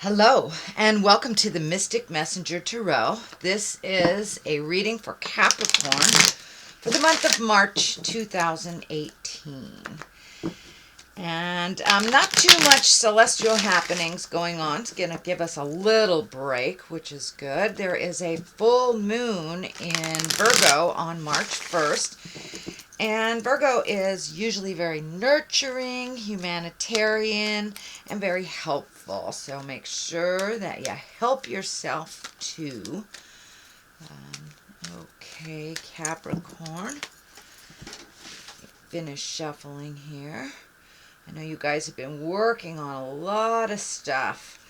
Hello, and welcome to the Mystic Messenger Tarot. This is a reading for Capricorn for the month of March 2018. And not too much celestial happenings going on. It's going to give us a little break, which is good. There is a full moon in Virgo on March 1st. And Virgo is usually very nurturing, humanitarian, and very helpful. So make sure that you help yourself too. Okay, Capricorn. Finish shuffling here. I know you guys have been working on a lot of stuff.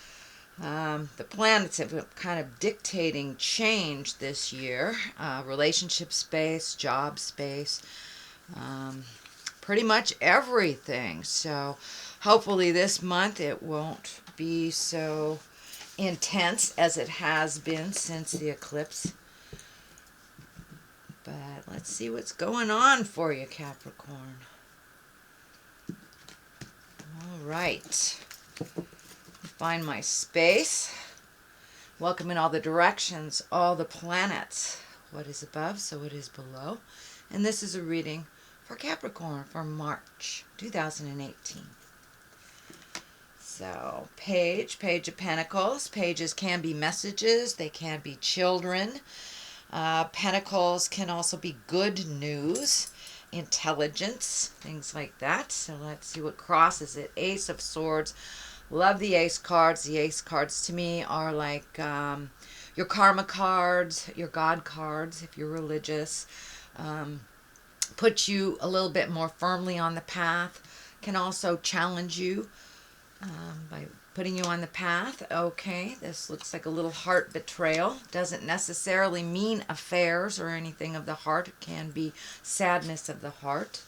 The planets have been kind of dictating change this year. Relationship space, job space. Pretty much everything. So hopefully this month it won't be so intense as it has been since the eclipse. But let's see what's going on for you, Capricorn. All right. Find my space. Welcome in all the directions, all the planets. What is above, so it is below. And this is a reading for Capricorn for March 2018. So, Page of Pentacles. Pages can be messages. They can be children. Pentacles can also be good news, intelligence, things like that. So let's see what crosses it. Ace of Swords. Love the ace cards. The ace cards to me are like your karma cards, your God cards if you're religious. Put you a little bit more firmly on the path. Can also challenge you by putting you on the path. Okay, this looks like a little heart betrayal. Doesn't necessarily mean affairs or anything of the heart. It can be sadness of the heart.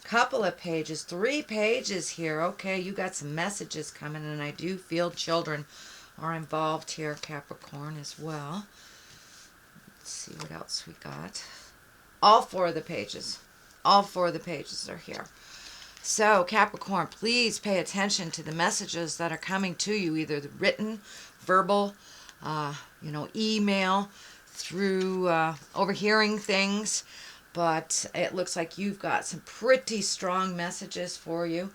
Couple of pages, 3 pages here. Okay, you got some messages coming, and I do feel children are involved here, Capricorn, as well. Let's see what else we got. All 4 of the pages. All 4 of the pages are here. So, Capricorn, please pay attention to the messages that are coming to you, either the written, verbal, email, through overhearing things. But it looks like you've got some pretty strong messages for you.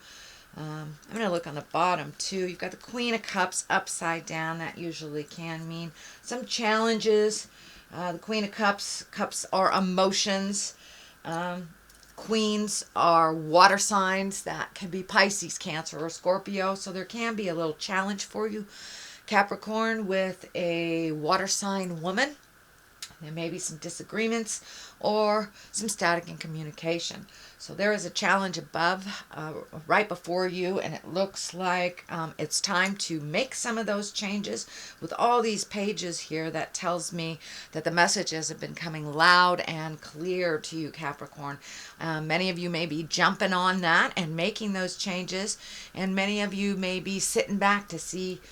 I'm going to look on the bottom too. You've got the Queen of Cups upside down. That usually can mean some challenges. The Queen of Cups are emotions. Queens are water signs. That can be Pisces, Cancer, or Scorpio. So there can be a little challenge for you, Capricorn, with a water sign woman. There may be some disagreements or some static in communication. So there is a challenge above, right before you, and it looks like it's time to make some of those changes. With all these pages here, that tells me that the messages have been coming loud and clear to you, Capricorn. Many of you may be jumping on that and making those changes, and many of you may be sitting back to see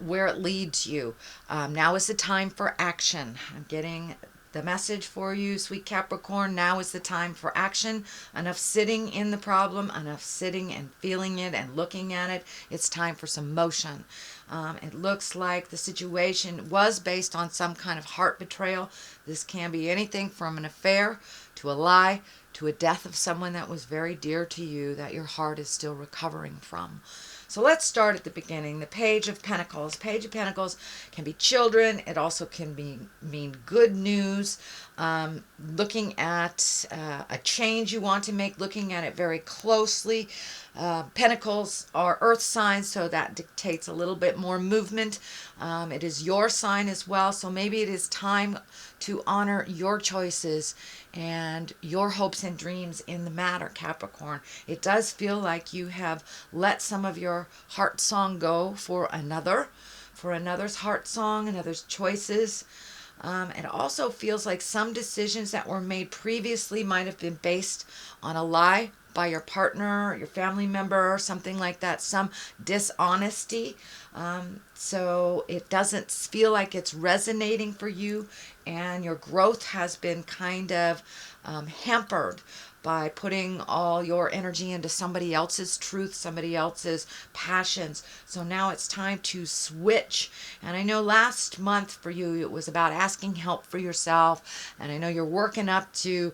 where it leads you. Now is the time for action. I'm getting the message for you, sweet Capricorn. Now is the time for action. Enough sitting in the problem, enough sitting and feeling it and looking at it. It's time for some motion. It looks like the situation was based on some kind of heart betrayal. This can be anything from an affair to a lie to a death of someone that was very dear to you that your heart is still recovering from. So let's start at the beginning. The Page of Pentacles. Page of Pentacles can be children. It also can mean good news. Looking at a change you want to make, looking at it very closely. Pentacles are earth signs, so that dictates a little bit more movement. It is your sign as well, so maybe it is time to honor your choices and your hopes and dreams in the matter, Capricorn. It does feel like you have let some of your heart song go for another's heart song, another's choices. It also feels like some decisions that were made previously might have been based on a lie by your partner, your family member, or something like that, some dishonesty. So it doesn't feel like it's resonating for you, and your growth has been kind of hampered by putting all your energy into somebody else's truth, somebody else's passions. So now it's time to switch. And I know last month for you, it was about asking help for yourself. And I know you're working up to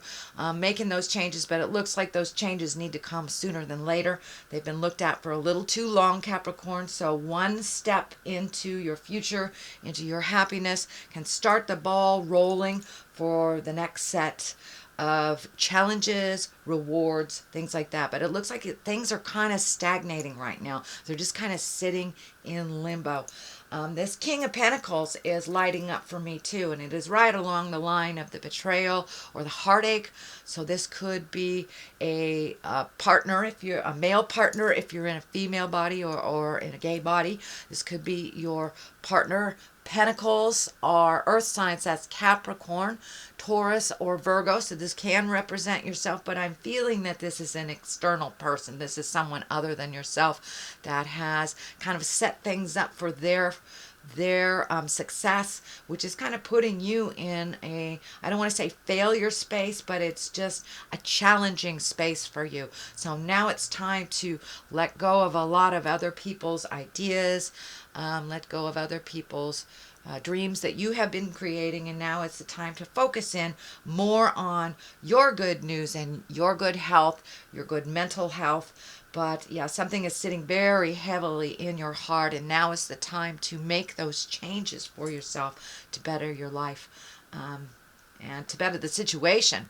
making those changes, but it looks like those changes need to come sooner than later. They've been looked at for a little too long, Capricorn. So one step into your future, into your happiness, can start the ball rolling for the next set of challenges, rewards, things like that. But it looks like things are kind of stagnating right now. They're just kind of sitting in limbo. This King of Pentacles is lighting up for me too, and it is right along the line of the betrayal or the heartache. So this could be a partner, if you're a male partner, if you're in a female body or in a gay body. This could be your partner. Pentacles are earth signs, that's Capricorn, Taurus, or Virgo. So this can represent yourself, but I'm feeling that this is an external person. This is someone other than yourself that has kind of set things up for their success, which is kind of putting you in a, I don't want to say failure space, but it's just a challenging space for you. So now it's time to let go of a lot of other people's ideas, let go of other people's dreams that you have been creating, and now it's the time to focus in more on your good news and your good health, your good mental health. But yeah, something is sitting very heavily in your heart, and now is the time to make those changes for yourself to better your life and to better the situation.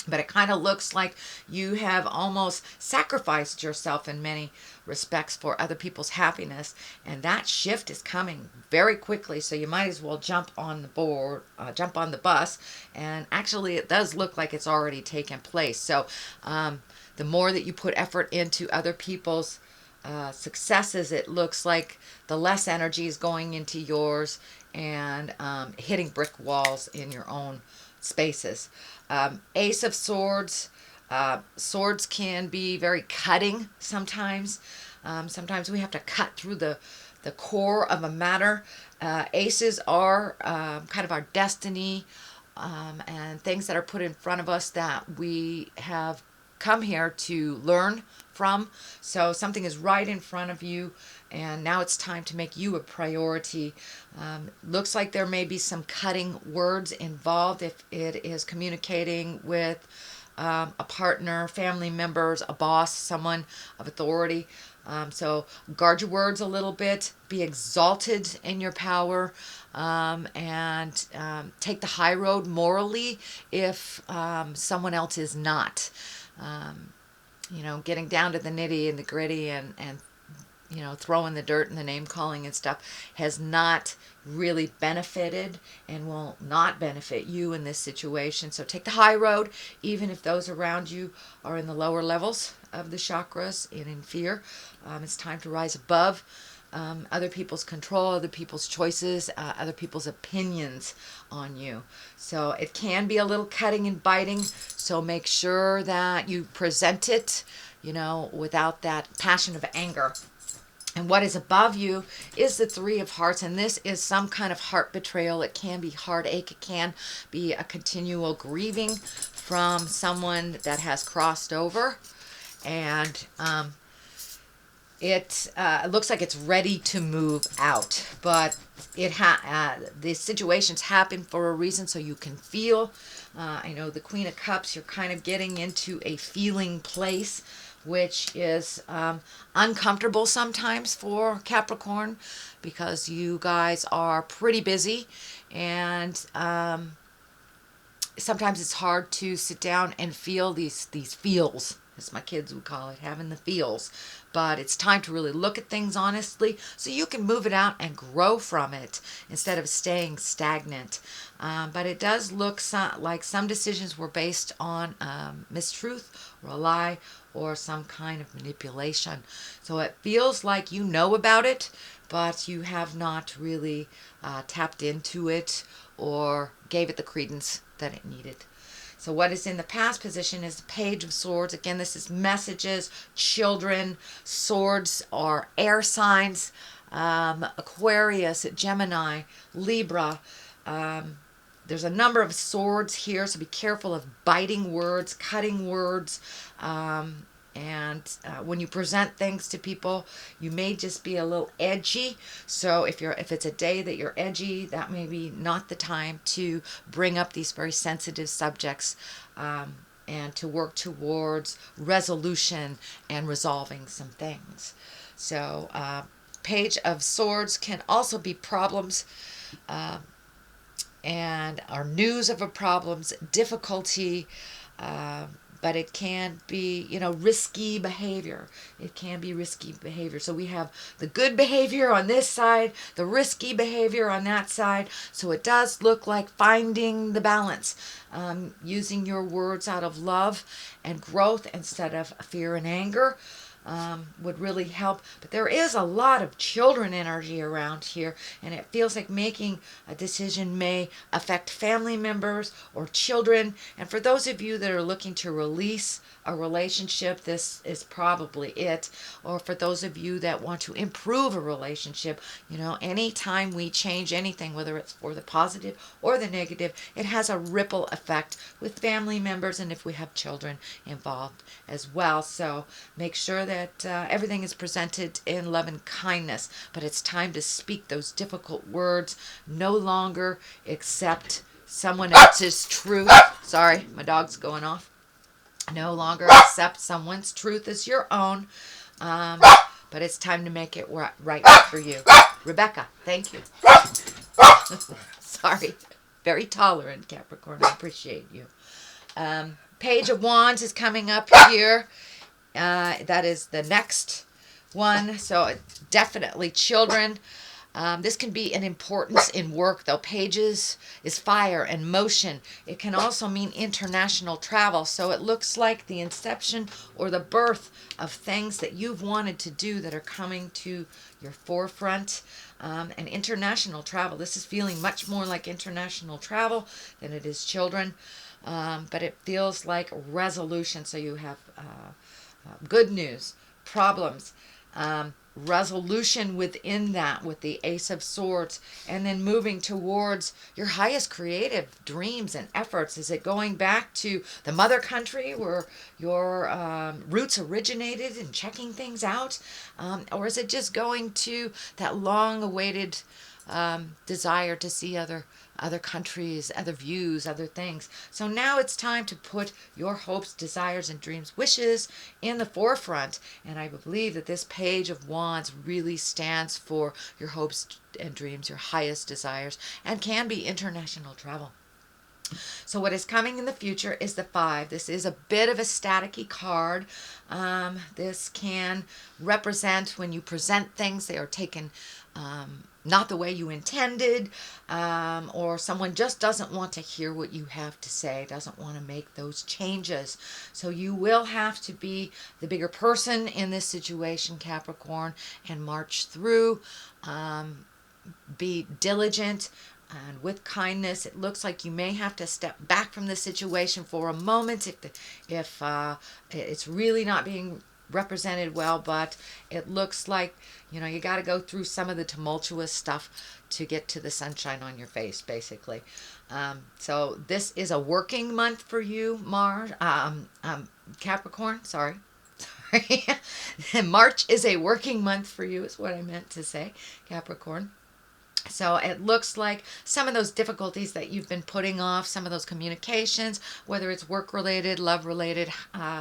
But it kind of looks like you have almost sacrificed yourself in many respects for other people's happiness. And that shift is coming very quickly. So you might as well jump on the bus. And actually, it does look like it's already taken place. So the more that you put effort into other people's successes, it looks like the less energy is going into yours and hitting brick walls in your own spaces. Ace of Swords. Swords can be very cutting sometimes. Sometimes we have to cut through the core of a matter. Aces are kind of our destiny and things that are put in front of us that we have come here to learn from. So something is right in front of you, and now it's time to make you a priority. Looks like there may be some cutting words involved if it is communicating with a partner, family members, a boss, someone of authority. So guard your words a little bit, be exalted in your power, and take the high road morally if someone else is not. Getting down to the nitty and the gritty and throwing the dirt and the name calling and stuff has not really benefited and will not benefit you in this situation. So take the high road, even if those around you are in the lower levels of the chakras and in fear. It's time to rise above other people's control, other people's choices, other people's opinions on you. So it can be a little cutting and biting. So make sure that you present it, without that passion of anger. And what is above you is the Three of Hearts, and this is some kind of heart betrayal. It can be heartache. It can be a continual grieving from someone that has crossed over. And it looks like it's ready to move out. But the situations happen for a reason, so you can feel. I know the Queen of Cups, you're kind of getting into a feeling place, which is uncomfortable sometimes for Capricorn because you guys are pretty busy, and sometimes it's hard to sit down and feel these feels, as my kids would call it, having the feels. But it's time to really look at things honestly so you can move it out and grow from it instead of staying stagnant. But it does look like some decisions were based on mistruth or a lie or some kind of manipulation. So it feels like you know about it, but you have not really tapped into it or gave it the credence that it needed. So what is in the past position is the Page of Swords. Again, this is messages, children. Swords are air signs. Aquarius, Gemini, Libra. There's a number of swords here, so be careful of biting words, cutting words. And when you present things to people, you may just be a little edgy. So if it's a day that you're edgy, that may be not the time to bring up these very sensitive subjects, and to work towards resolution and resolving some things. So Page of Swords can also be problems, and our news of a problem's difficulty. But it can be, risky behavior. It can be risky behavior. So we have the good behavior on this side, the risky behavior on that side. So it does look like finding the balance, using your words out of love and growth instead of fear and anger. Would really help. But there is a lot of children energy around here, and it feels like making a decision may affect family members or children. And for those of you that are looking to release a relationship, this is probably it. Or for those of you that want to improve a relationship, anytime we change anything, whether it's for the positive or the negative, it has a ripple effect with family members and if we have children involved as well. So make sure that everything is presented in love and kindness, but it's time to speak those difficult words. No longer accept someone else's truth. Sorry, my dog's going off. No longer accept someone's truth as your own, but it's time to make it right for you. Rebecca, thank you. Sorry, very tolerant, Capricorn. I appreciate you. Page of Wands is coming up here. That is the next one. So definitely children. This can be an importance in work, though. Pages is fire and motion. It can also mean international travel. So it looks like the inception or the birth of things that you've wanted to do that are coming to your forefront. And international travel. This is feeling much more like international travel than it is children. But it feels like resolution. So you have good news, problems, resolution within that with the Ace of Swords, and then moving towards your highest creative dreams and efforts. Is it going back to the mother country where your roots originated and checking things out? Or is it just going to that long-awaited desire to see other countries, other views, other things? So now it's time to put your hopes, desires, and dreams, wishes in the forefront. And I believe that this Page of Wands really stands for your hopes and dreams, your highest desires, and can be international travel. So what is coming in the future is the 5. This is a bit of a staticky card. This can represent when you present things, they are taken not the way you intended, or someone just doesn't want to hear what you have to say, doesn't want to make those changes. So you will have to be the bigger person in this situation, Capricorn, and march through. Be diligent. And with kindness, it looks like you may have to step back from the situation for a moment if it's really not being represented well. But it looks like, you got to go through some of the tumultuous stuff to get to the sunshine on your face, basically. So this is a working month for you, Capricorn. Sorry. March is a working month for you, is what I meant to say, Capricorn. So it looks like some of those difficulties that you've been putting off, some of those communications, whether it's work-related, love-related,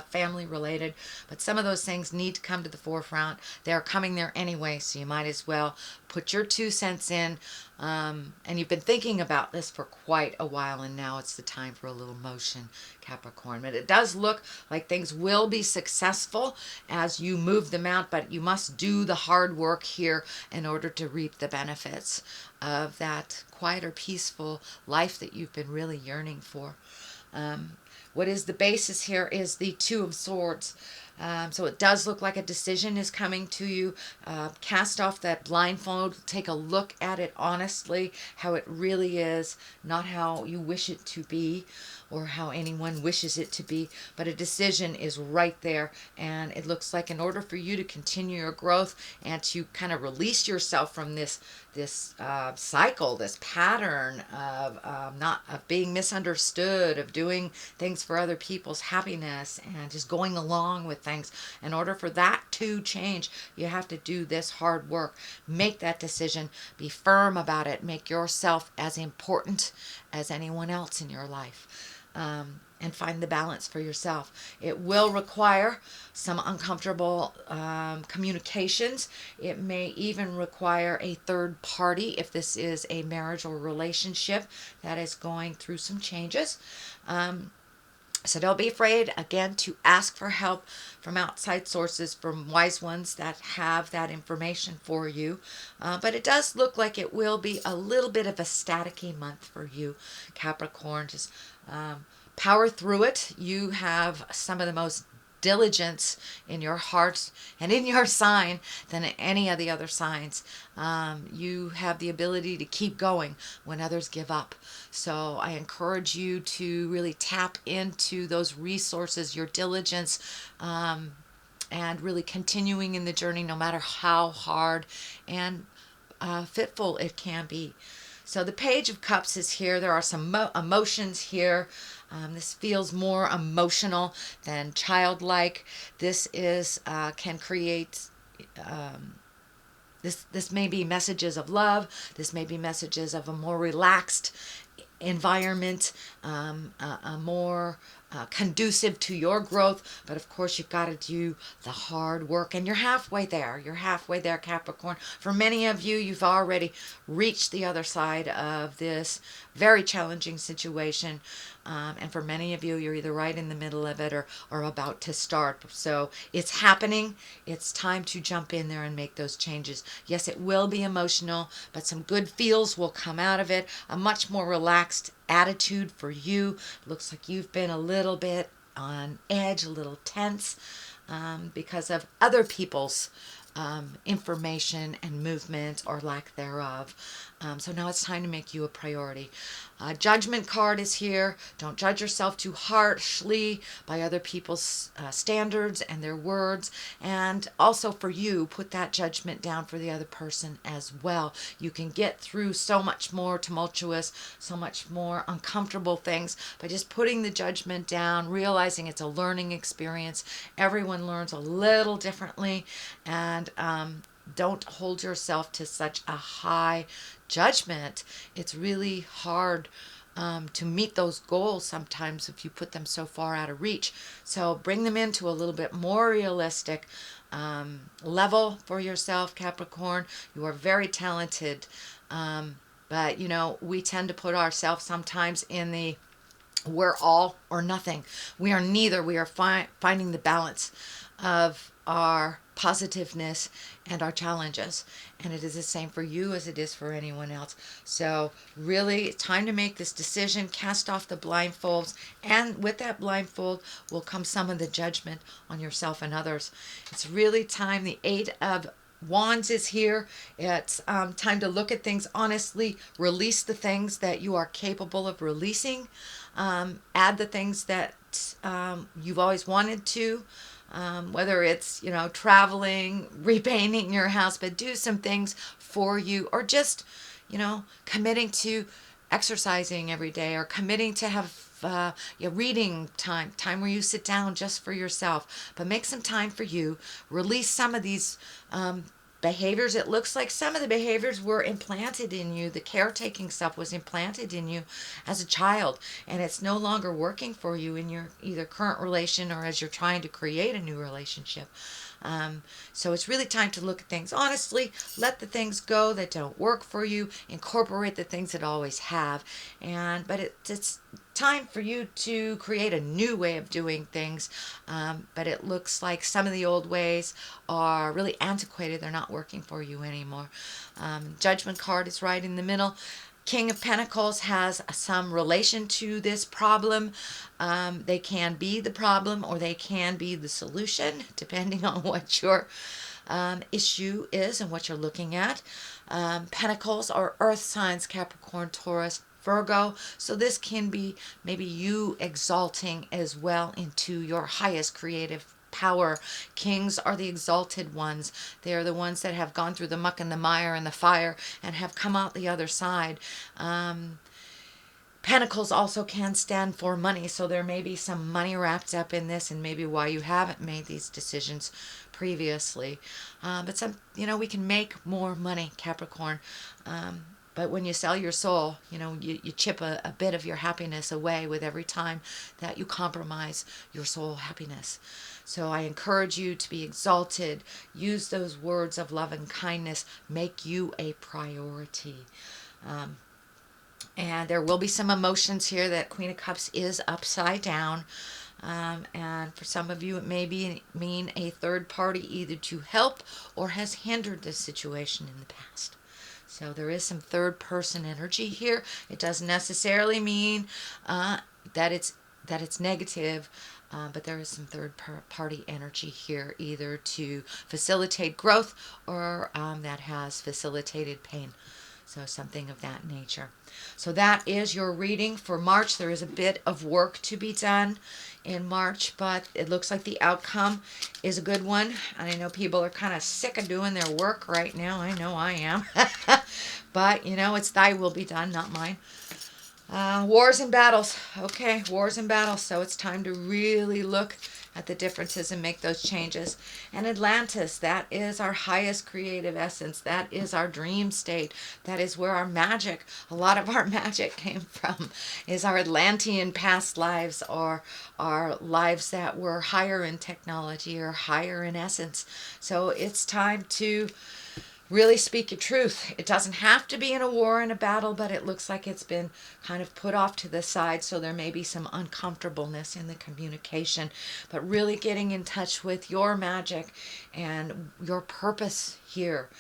family-related, but some of those things need to come to the forefront. They're coming there anyway, so you might as well put your 2 cents in. And you've been thinking about this for quite a while, and now it's the time for a little motion, Capricorn. But it does look like things will be successful as you move them out, but you must do the hard work here in order to reap the benefits of that quieter, peaceful life that you've been really yearning for. What is the basis here is the 2 of Swords. So it does look like a decision is coming to you. Cast off that blindfold. Take a look at it honestly, how it really is, not how you wish it to be. or how anyone wishes it to be, but a decision is right there. And it looks like in order for you to continue your growth and to kind of release yourself from this cycle, this pattern of not of being misunderstood, of doing things for other people's happiness, and just going along with things. In order for that to change, you have to do this hard work. Make that decision. Be firm about it. Make yourself as important as anyone else in your life. And find the balance for yourself. It will require some uncomfortable communications. It may even require a third party if this is a marriage or relationship that is going through some changes. So don't be afraid, again, to ask for help from outside sources, from wise ones that have that information for you. But it does look like it will be a little bit of a staticky month for you, Capricorn. Just power through it. You have some of the most diligence in your heart and in your sign than any of the other signs. You have the ability to keep going when others give up. So I encourage you to really tap into those resources, your diligence, and really continuing in the journey no matter how hard and fitful it can be. So the Page of Cups is here. There are some emotions here. This feels more emotional than childlike. This is can create. This may be messages of love. This may be messages of a more relaxed environment, a more conducive to your growth. But of course, you've got to do the hard work, and you're halfway there. You're halfway there, Capricorn. For many of you, you've already reached the other side of this very challenging situation. And for many of you, you're either right in the middle of it or about to start. So it's happening. It's time to jump in there and make those changes. Yes, it will be emotional, but some good feels will come out of it. A much more relaxed attitude for you. Looks like you've been a little bit on edge, a little tense because of other people's information and movement or lack thereof. So now it's time to make you a priority. Judgment card is here. Don't judge yourself too harshly by other people's standards and their words. And also for you, put that judgment down for the other person as well. You can get through so much more tumultuous, so much more uncomfortable things by just putting the judgment down, realizing it's a learning experience. Everyone learns a little differently, and don't hold yourself to such a high judgment. It's really hard to meet those goals sometimes if you put them so far out of reach. So bring them into a little bit more realistic level for yourself, Capricorn. You are very talented, but we tend to put ourselves sometimes in the we're all or nothing. We are neither. We are finding the balance of our positiveness and our challenges, and it is the same for you as it is for anyone else. So really, it's time to make this decision. Cast off the blindfolds, and with that blindfold will come some of the judgment on yourself and others. It's really time. The Eight of Wands is here. It's time to look at things honestly, release the things that you are capable of releasing, add the things that you've always wanted to, whether it's traveling, repainting your house, but do some things for you, or just committing to exercising every day, or committing to have reading time where you sit down just for yourself. But make some time for you. Release some of these behaviors. It looks like some of the behaviors were implanted in you. The caretaking stuff was implanted in you as a child, and it's no longer working for you in your either current relation or as you're trying to create a new relationship. So it's really time to look at things honestly, let the things go that don't work for you, incorporate the things that always have, but it's time for you to create a new way of doing things. But it looks like some of the old ways are really antiquated. They're not working for you anymore. Judgment card is right in the middle. King of Pentacles has some relation to this problem. They can be the problem or they can be the solution, depending on what your issue is and what you're looking at. Pentacles are earth signs, Capricorn, Taurus. Virgo. So this can be maybe you exalting as well into your highest creative power. Kings are the exalted ones. They are the ones that have gone through the muck and the mire and the fire and have come out the other side. Pentacles also can stand for money, so there may be some money wrapped up in this, and maybe why you haven't made these decisions previously. But we can make more money, Capricorn. But when you sell your soul, you chip a bit of your happiness away with every time that you compromise your soul happiness. So I encourage you to be exalted. Use those words of love and kindness. Make you a priority. And there will be some emotions here. That Queen of Cups is upside down. And for some of you, it may mean a third party either to help or has hindered the situation in the past. So there is some third person energy here. It doesn't necessarily mean that it's negative, but there is some third party energy here, either to facilitate growth or that has facilitated pain. So something of that nature. So that is your reading for March. There is a bit of work to be done in March, but it looks like the outcome is a good one. And I know people are kind of sick of doing their work right now. I know I am. But, it's thy will be done, not mine. Wars and battles. Okay, wars and battles. So it's time to really look at the differences and make those changes. And Atlantis, that is our highest creative essence. That is our dream state. That is where our magic, a lot of our magic came from, is our Atlantean past lives, or our lives that were higher in technology or higher in essence. So it's time to really speak your truth. It doesn't have to be in a war and a battle, but it looks like it's been kind of put off to the side, so there may be some uncomfortableness in the communication. But really getting in touch with your magic and your purpose here.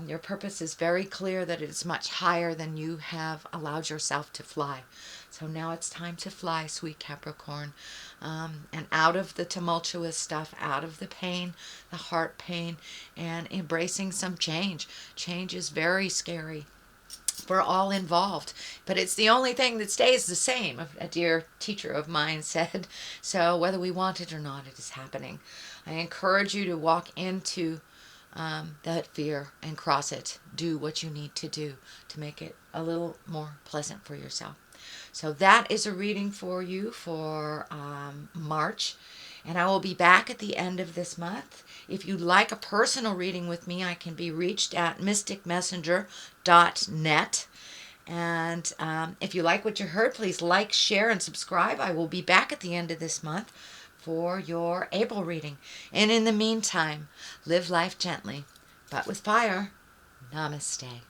Your purpose is very clear, that it is much higher than you have allowed yourself to fly. So now it's time to fly, sweet Capricorn. And out of the tumultuous stuff, out of the pain, the heart pain, and embracing some change. Change is very scary. We're all involved, but it's the only thing that stays the same, a dear teacher of mine said. So whether we want it or not, it is happening. I encourage you to walk into that fear and cross it. Do what you need to do to make it a little more pleasant for yourself. So that is a reading for you for March. And I will be back at the end of this month. If you'd like a personal reading with me, I can be reached at mysticmessenger.net. And if you like what you heard, please like, share, and subscribe. I will be back at the end of this month for your April reading. And in the meantime, live life gently, but with fire. Namaste.